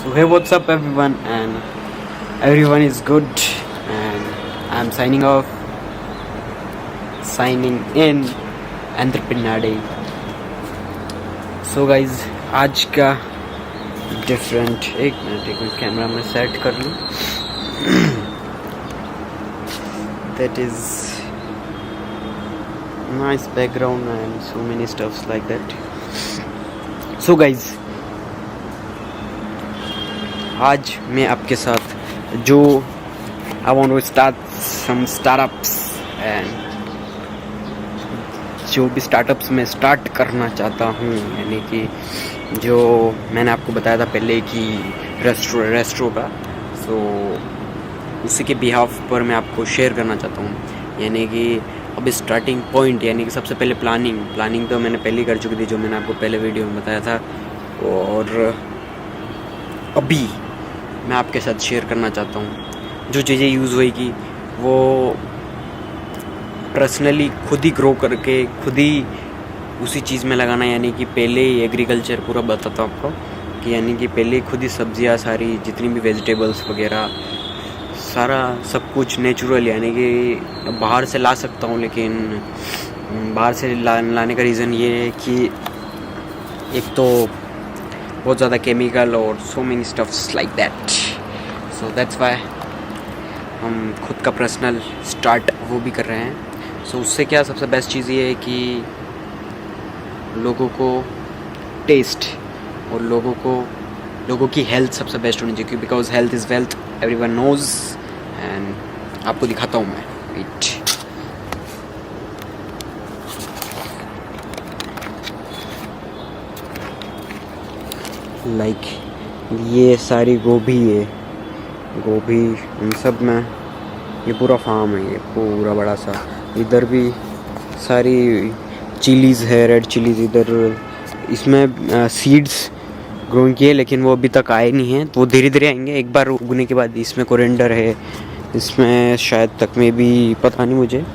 So hey, what's up everyone, and everyone is good, and I'm signing off, signing in Entrepreneur Day. So guys, आज का different, एक minute camera में set कर लूँ. That is nice background and so many stuffs like that. So guys, आज मैं आपके साथ जो I want to start some startups and जो भी स्टार्टअप्स में स्टार्ट करना चाहता हूँ, यानी कि जो मैंने आपको बताया था पहले कि रेस्ट्रो का, सो उसी के बिहाफ पर मैं आपको शेयर करना चाहता हूँ. यानी कि अब स्टार्टिंग पॉइंट, यानी कि सबसे पहले प्लानिंग तो मैंने पहले ही कर चुकी थी, जो मैंने आपको पहले वीडियो में बताया था. और अभी मैं आपके साथ शेयर करना चाहता हूँ जो चीज़ें यूज़ होएगी वो पर्सनली खुद ही ग्रो करके खुद ही उसी चीज़ में लगाना. यानी कि पहले ही एग्रीकल्चर पूरा बताता हूँ आपको कि यानी कि पहले खुद ही सब्जियाँ सारी जितनी भी वेजिटेबल्स वगैरह सारा सब कुछ नेचुरल, यानी कि बाहर से ला सकता हूँ, लेकिन बाहर से लाने का रीज़न ये है कि एक तो बहुत ज़्यादा केमिकल और so many stuffs like that. So that's why हम खुद का पर्सनल स्टार्ट वो भी कर रहे हैं. सो उससे क्या सबसे बेस्ट चीज़ ये है कि लोगों को टेस्ट और लोगों की हेल्थ सबसे बेस्ट होनी चाहिए, because health is wealth, everyone knows. And आपको दिखाता हूँ मैं, वेट. लाइक ये सारी गोभी इन सब में ये पूरा फार्म है, ये पूरा बड़ा सा. इधर भी सारी चिलीज़ है, रेड चिलीज़. इधर इसमें सीड्स ग्रोइंग किए, लेकिन वो अभी तक आए नहीं हैं, तो वो धीरे धीरे आएंगे एक बार उगने के बाद. इसमें कोरिएंडर है, इसमें शायद तक में भी पता नहीं मुझे.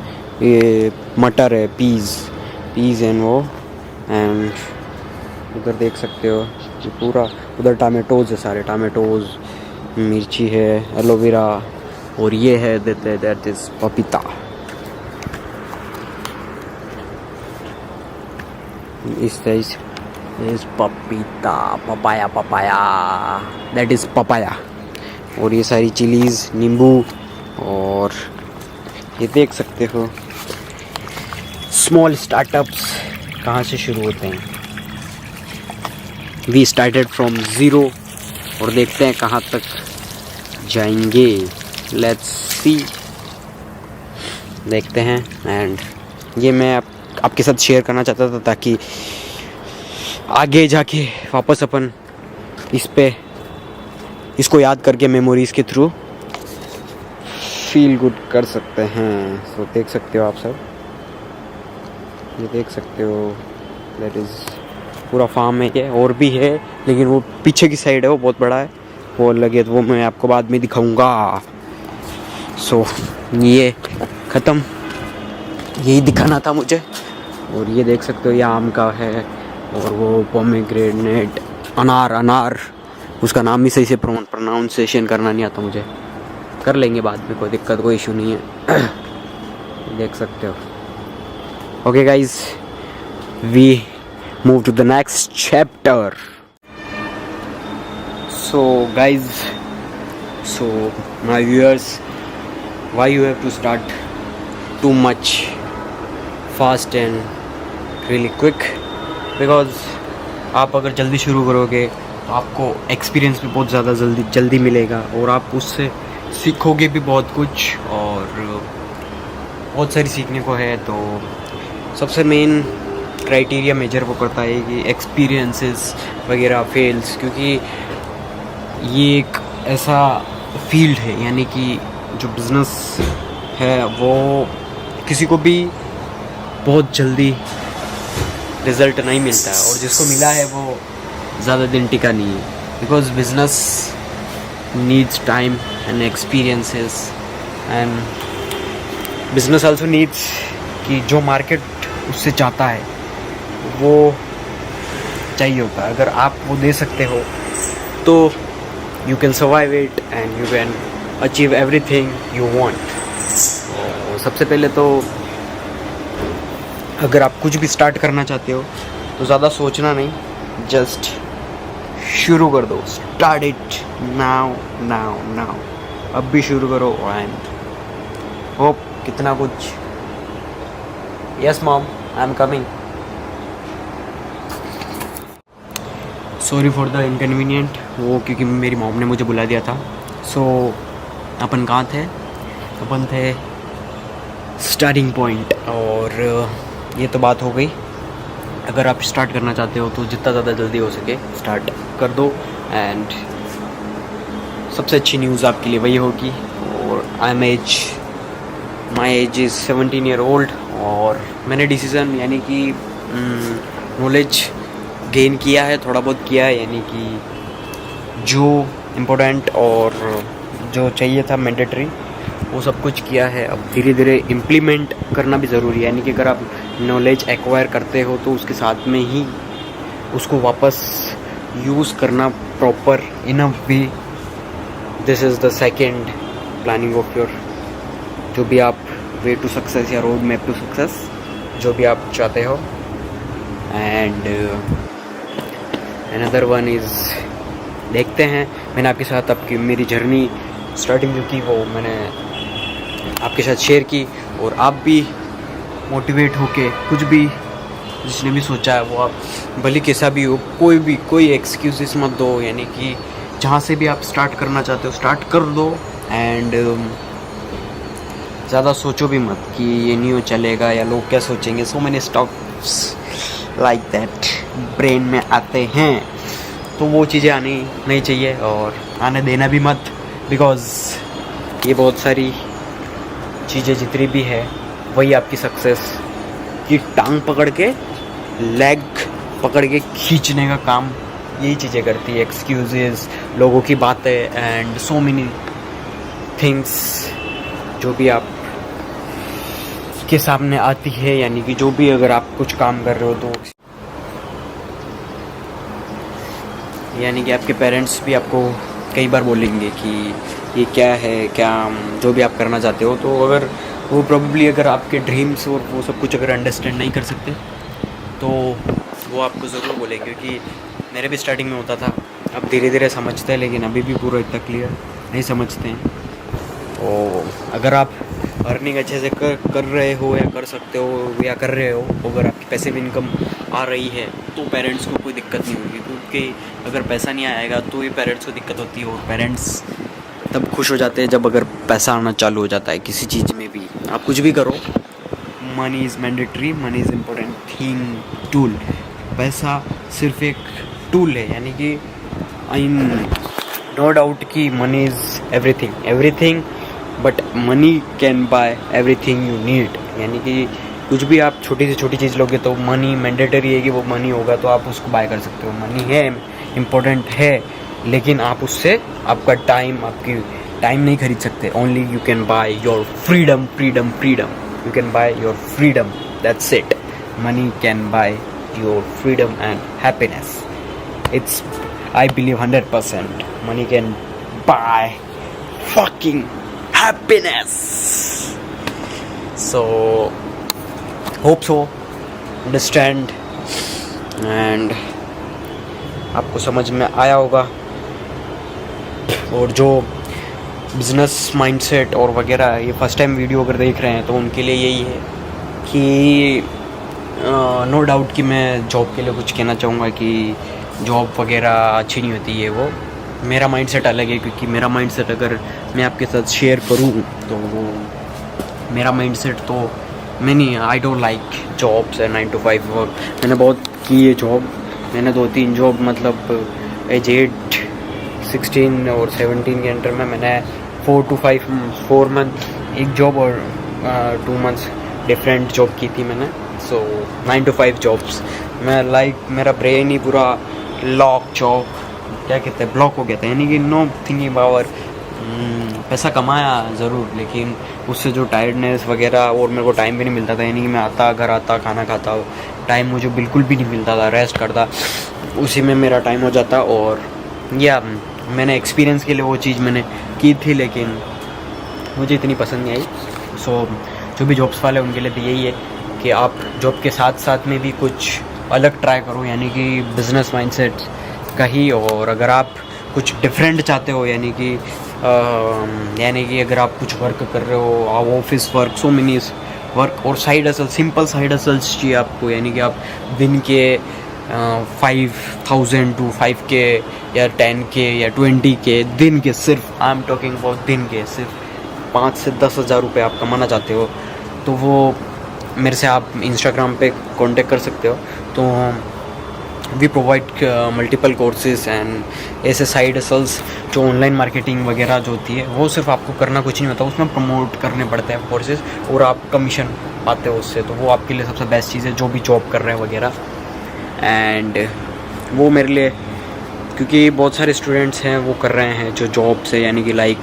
ये मटर है, पीज़ एंड वो. एंड उधर देख सकते हो ये पूरा, उधर टमाटोज़ है, सारे टमाटोज़, मिर्ची है, एलोवेरा, और ये है दैट इज़ पपीता. इस पपीता, पपाया, दैट इज़ पपाया. और ये सारी चिलीज़, नींबू, और ये देख सकते हो स्मॉल स्टार्टअप्स कहाँ से शुरू होते हैं. वी स्टार्टेड फ्रॉम ज़ीरो और देखते हैं कहाँ तक जाएंगे. लेट्स सी, देखते हैं. एंड ये मैं आपके साथ शेयर करना चाहता था ताकि आगे जाके वापस अपन इसको याद करके मेमोरीज़ के थ्रू फील गुड कर सकते हैं. सो देख सकते हो आप सब, ये देख सकते हो, दैट इज़ पूरा फार्म है. ये और भी है, लेकिन वो पीछे की साइड है, वो बहुत बड़ा है, वो अलग है, तो वो मैं आपको बाद में दिखाऊंगा. सो ये ख़त्म, यही दिखाना था मुझे. और ये देख सकते हो ये आम का है, और वो पोमेग्रेनेट, अनार, उसका नाम ही सही से प्रोनाउंसिएशन करना नहीं आता मुझे, कर लेंगे बाद में, कोई दिक्कत, कोई इशू नहीं है. देख सकते हो. Okay guys, we move to the next chapter. So guys, so my viewers, why you have to start too much fast and really quick? Because आप अगर जल्दी शुरू करोगे तो आपको एक्सपीरियंस भी बहुत ज़्यादा जल्दी मिलेगा, और आप उससे सीखोगे भी बहुत कुछ, और बहुत सारी सीखने को है. तो सबसे मेन क्राइटेरिया मेजर वो करता है कि एक्सपीरियंसेस वगैरह फेल्स, क्योंकि ये एक ऐसा फील्ड है, यानी कि जो बिज़नेस है वो किसी को भी बहुत जल्दी रिज़ल्ट नहीं मिलता है, और जिसको मिला है वो ज़्यादा दिन टिका नहीं है. Because business needs time and experiences, and business also needs कि जो मार्केट उससे चाहता है वो चाहिए होता है. अगर आप वो दे सकते हो तो you can survive it and you can achieve everything you want. तो सबसे पहले तो अगर आप कुछ भी स्टार्ट करना चाहते हो तो ज़्यादा सोचना नहीं, जस्ट शुरू कर दो. Start it now now now. अब भी शुरू करो एंड होप कितना कुछ. Yes mom, I am coming. Sorry for the inconvenient. वो क्योंकि मेरी मॉम ने मुझे बुला दिया था. सो अपन कहाँ थे? अपन थे स्टार्टिंग पॉइंट. और ये तो बात हो गई. अगर आप स्टार्ट करना चाहते हो तो जितना ज़्यादा जल्दी हो सके स्टार्ट कर दो. एंड सबसे अच्छी न्यूज़ आपके लिए वही होगी. और my age is 17 year old. और मैंने डिसीज़न यानी कि नॉलेज गेन किया है, थोड़ा बहुत किया है. यानी कि जो इम्पोर्टेंट और जो चाहिए था मैंडेटरी वो सब कुछ किया है. अब धीरे धीरे इम्प्लीमेंट करना भी ज़रूरी है. यानी कि अगर आप नॉलेज एक्वायर करते हो तो उसके साथ में ही उसको वापस यूज़ करना proper in a way. This is the second planning of your, जो भी आप वे टू सक्सेस या रोड मैप टू सक्सेस जो भी आप चाहते हो. एंड अनदर वन इज़, देखते हैं. मैंने आपके साथ आपकी मेरी जर्नी स्टार्टिंग जो की वो मैंने आपके साथ शेयर की. और आप भी मोटिवेट होके कुछ भी जिसने भी सोचा है वो आप भले कैसा भी हो, कोई एक्सक्यूज़ मत दो. यानी कि जहाँ से भी आप स्टार्ट करना चाहते हो स्टार्ट कर दो. एंड ज़्यादा सोचो भी मत कि ये नहीं हो चलेगा या लोग क्या सोचेंगे. So many stocks like that brain में आते हैं. तो वो चीज़ें आनी नहीं चाहिए और आने देना भी मत. बिकॉज़ ये बहुत सारी चीज़ें जितनी भी है वही आपकी सक्सेस की टांग पकड़ के, लेग पकड़ के खींचने का काम यही चीज़ें करती है. एक्सक्यूज़ेस, लोगों की बातें एंड सो मेनी थिंग्स जो भी आप के सामने आती है. यानी कि जो भी अगर आप कुछ काम कर रहे हो तो यानी कि आपके पेरेंट्स भी आपको कई बार बोलेंगे कि ये क्या है, क्या जो भी आप करना चाहते हो. तो अगर वो प्रोबेबली अगर आपके ड्रीम्स और वो सब कुछ अगर अंडरस्टैंड नहीं कर सकते तो वो आपको ज़रूर बोलेंगे. क्योंकि मेरे भी स्टार्टिंग में होता था. अब धीरे धीरे समझते हैं, लेकिन अभी भी पूरा इतना क्लियर नहीं समझते हैं. तो अगर आप अर्निंग अच्छे से कर रहे हो या कर सकते हो या कर रहे हो, अगर आपकी पैसिव इनकम आ रही है तो पेरेंट्स को कोई दिक्कत नहीं होगी. क्योंकि अगर पैसा नहीं आएगा तो ये पेरेंट्स को दिक्कत होती है. और पेरेंट्स तब खुश हो जाते हैं जब अगर पैसा आना चालू हो जाता है. किसी चीज़ में भी आप कुछ भी करो, money is mandatory, money is important thing, tool. पैसा सिर्फ एक टूल है. यानी कि नो डाउट कि money is everything but money can buy everything you need. यानी कि कुछ भी आप छोटी से छोटी चीज़ लोगे तो मनी मैंडेटरी है कि वो मनी होगा तो आप उसको बाय कर सकते हो. मनी है, इम्पोर्टेंट है, लेकिन आप उससे आपका आपकी टाइम नहीं खरीद सकते. Only you can by your freedom. You can by your freedom, that's it. Money can by your freedom and happiness. It's I believe 100% money can buy fucking happiness. So hope so, understand and आपको समझ में आया होगा. और जो business mindset और वगैरह ये फर्स्ट टाइम वीडियो अगर देख रहे हैं तो उनके लिए यही है कि नो डाउट कि मैं जॉब के लिए कुछ कहना चाहूँगा कि जॉब वगैरह अच्छी नहीं होती है. वो मेरा माइंडसेट अलग है. क्योंकि मेरा माइंडसेट अगर मैं आपके साथ शेयर करूँ तो वो मेरा माइंडसेट तो I don't like jobs and 9 to 5 work. मैंने बहुत की है जॉब. मैंने 2-3 जॉब मतलब एज 8, 16 और 17 के अंडर में मैंने 4 मंथ एक जॉब और 2 मंथ्स डिफरेंट जॉब की थी मैंने. सो 9 to 5 जॉब्स. मैं मेरा ब्रेन ही पूरा क्या कहते हैं ब्लॉक हो गया था. यानी कि नो थिंकिंग पावर. पैसा कमाया ज़रूर, लेकिन उससे जो टायर्डनेस वगैरह और मेरे को टाइम भी नहीं मिलता था. यानी कि मैं घर आता खाना खाता, टाइम मुझे बिल्कुल भी नहीं मिलता था. रेस्ट करता, उसी में मेरा टाइम हो जाता. और या मैंने एक्सपीरियंस के लिए वो चीज़ मैंने की थी, लेकिन मुझे इतनी पसंद नहीं आई। सो जो भी जॉब्स वाले उनके लिए तो यही है कि आप जॉब के साथ साथ में भी कुछ अलग ट्राई करो, यानी कि बिज़नेस माइंडसेट का ही। और अगर आप कुछ डिफरेंट चाहते हो, यानी कि अगर आप कुछ वर्क कर रहे हो, आप office work, so many work, और side hustle, simple side hustles चाहिए आपको, यानी कि आप दिन के 5,000 to 5K या 10K या 20K दिन के, सिर्फ आई एम टॉकिंग अबाउट दिन के, सिर्फ 5 से 10 हज़ार रुपये आप कमाना चाहते हो, तो वो मेरे से आप इंस्टाग्राम पे कांटेक्ट कर सकते हो। तो we provide multiple courses and ऐसे साइड हसल्स जो ऑनलाइन मार्केटिंग वगैरह जो होती है, वो सिर्फ आपको करना कुछ नहीं होता, उसमें प्रमोट करने पड़ते हैं कोर्सेज, और आप कमीशन पाते हो उससे। तो वो आपके लिए सबसे बेस्ट चीज़ है, जो भी जॉब कर रहे हैं वगैरह। एंड वो मेरे लिए, क्योंकि बहुत सारे स्टूडेंट्स हैं वो कर रहे हैं जो जॉब से, यानी कि लाइक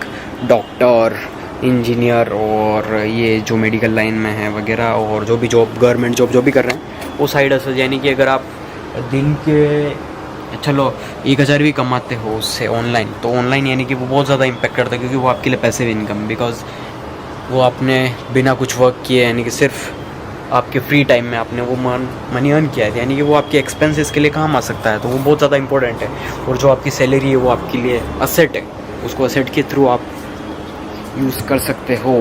डॉक्टर, इंजीनियर, और ये जो मेडिकल लाइन में है वगैरह, और जो भी जॉब, गवर्नमेंट जॉब जो भी कर रहे हैं, वो साइड हसल, यानी कि अगर आप दिन के चलो 1,000 भी कमाते हो उससे ऑनलाइन, तो ऑनलाइन यानी कि वो बहुत ज़्यादा इम्पेक्ट करता है, क्योंकि वो आपके लिए पैसिव इनकम, बिकॉज वो आपने बिना कुछ वर्क किए, यानी कि सिर्फ आपके फ्री टाइम में आपने वो मनी अर्न किया है, यानी कि वो आपके एक्सपेंसेस के लिए काम आ सकता है। तो वो बहुत ज़्यादा इंपॉर्टेंट है। और जो आपकी सैलरी है वो आपके लिए असेट है, उसको असेट के थ्रू आप यूज़ कर सकते हो।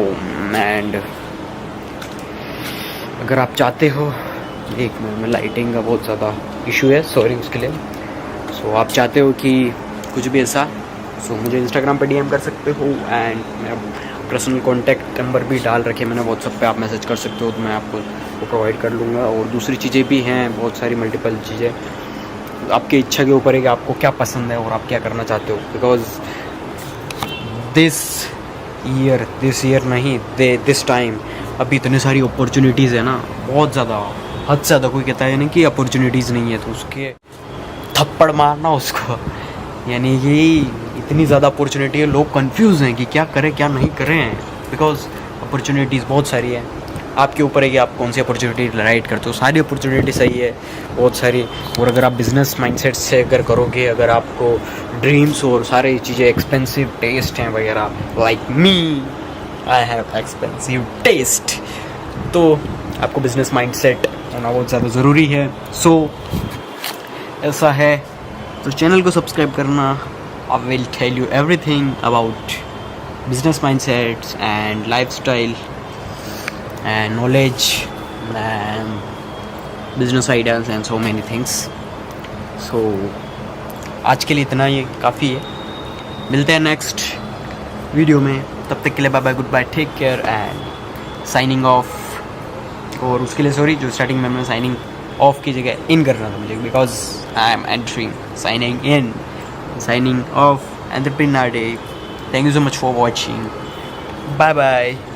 एंड अगर आप चाहते हो, एक मिनट में लाइटिंग का बहुत ज़्यादा इशू है, सॉरी उसके लिए। सो आप चाहते हो कि कुछ भी ऐसा, सो मुझे इंस्टाग्राम पे डीएम कर सकते हो, एंड मेरा पर्सनल कॉन्टैक्ट नंबर भी डाल रखे मैंने व्हाट्सएप पे, आप मैसेज कर सकते हो, तो मैं आपको वो प्रोवाइड कर लूँगा। और दूसरी चीज़ें भी हैं, बहुत सारी मल्टीपल चीज़ें, आपकी इच्छा के ऊपर है कि आपको क्या पसंद है और आप क्या करना चाहते हो। बिकॉज दिस ईयर नहीं, दिस टाइम अभी इतनी सारी अपॉर्चुनिटीज़ है ना, बहुत ज़्यादा, हद से ज़्यादा। कोई कहता है ना कि अपॉर्चुनिटीज़ नहीं है, तो उसके थप्पड़ मारना उसको, यानी कि इतनी ज़्यादा अपॉर्चुनिटी है, लोग कंफ्यूज हैं कि क्या करें क्या नहीं करें, बिकॉज अपॉर्चुनिटीज़ बहुत सारी है। आपके ऊपर है कि आप कौन सी अपॉर्चुनिटी राइट करते हो। सारी अपॉर्चुनिटी सही है, बहुत सारी। और अगर आप बिज़नेस माइंडसेट से अगर करोगे, अगर आपको ड्रीम्स और सारी चीज़ें, एक्सपेंसिव टेस्ट हैं वगैरह, like me, I have expensive taste, तो आपको बिज़नेस माइंडसेट होना बहुत ज़्यादा ज़रूरी है। सो ऐसा है, तो चैनल को सब्सक्राइब करना। I will tell you everything about business mindsets and lifestyle and knowledge and business ideas and so many things. So आज के लिए इतना ही काफ़ी है। मिलते हैं नेक्स्ट वीडियो में, तब तक के लिए bye bye, goodbye, take care and signing off. और उसके लिए सॉरी, जो स्टार्टिंग में मैं साइनिंग ऑफ की जगह इन करना था मुझे, because I am entering, signing in, signing off, and the Pinna Day. Thank you so much for watching. Bye bye.